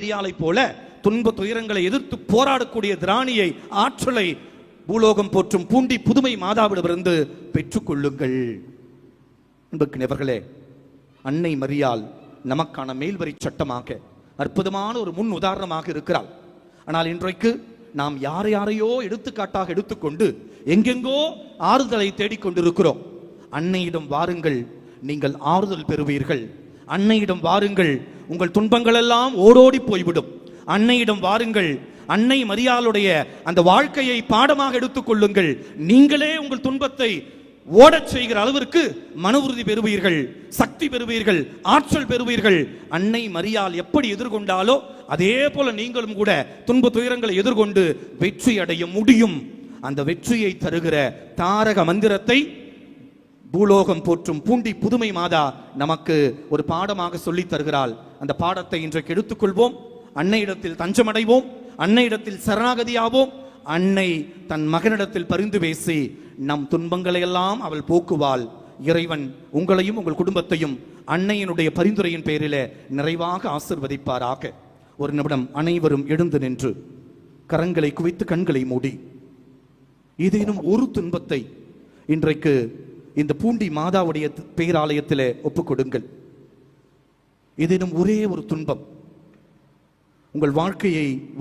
மரியாளை போல துன்ப துயரங்களை எதிர்த்து போராடக்கூடிய திராணியை, ஆற்றலை பூலோகம் போற்றும் பூண்டி புதுமை மாதாவிடமிருந்து பெற்றுக் கொள்ளுங்கள். அன்புக்குரியவர்களே, அன்னை மரியாள் நமக்கான மேல்வரி சட்டமாக அற்புதமான ஒரு முன் உதாரணமாக இருக்கிறாள். ஆனால் இன்றைக்கு நாம் யாரையோ எடுத்துக்காட்டாக எடுத்துக்கொண்டு எங்கெங்கோ ஆறுதலை தேடிக்கொண்டிருக்கிறோம். அன்னையிடம் வாருங்கள், நீங்கள் ஆறுதல் பெறுவீர்கள். அன்னையிடம் வாருங்கள், உங்கள் துன்பங்கள் எல்லாம் ஓடோடி போய்விடும். அன்னையிடம் வாருங்கள், அன்னை மரியாளுடைய அந்த வாழ்க்கையை பாடமாக எடுத்துக்கொள்ளுங்கள். நீங்களே உங்கள் துன்பத்தை ஓடச் செய்கிற அளவிற்கு மன உறுதி பெறுவீர்கள், சக்தி பெறுவீர்கள், ஆற்றல் பெறுவீர்கள். அன்னை மரியாள் எப்படி எதிர்கொண்டாலோ அதே போல நீங்களும் கூட துன்ப துயரங்களை எதிர்கொண்டு வெற்றி அடைய முடியும். அந்த வெற்றியை தருகிற தாரக மந்திரத்தை பூலோகம் போற்றும் பூண்டி புதுமை மாதா நமக்கு ஒரு பாடமாக சொல்லி தருகிறாள். அந்த பாடத்தை இன்றைக்கு எடுத்துக்கொள்வோம். அன்னையிடத்தில் தஞ்சமடைவோம், அன்னையிடத்தில் சரணாகதியாவோம். அன்னை தன் மகனிடத்தில் பரிந்து பேசி நம் துன்பங்களை எல்லாம் அவள் போக்குவாள். இறைவன் உங்களையும் உங்கள் குடும்பத்தையும் அன்னையினுடைய பரிந்துரையின் பேரிலே நிறைவாக ஆசிர்வதிப்பாராக. ஒரு நிமிடம் அனைவரும் எழுந்து நின்று கரங்களை குவித்து கண்களை மூடி ஏதேனும் ஒரு துன்பத்தை இன்றைக்கு இந்த பூண்டி மாதாவுடைய பேராலயத்திலே ஒப்புக்கொடுங்கள். ஏதேனும் ஒரே ஒரு துன்பம் உங்கள் வாழ்க்கையை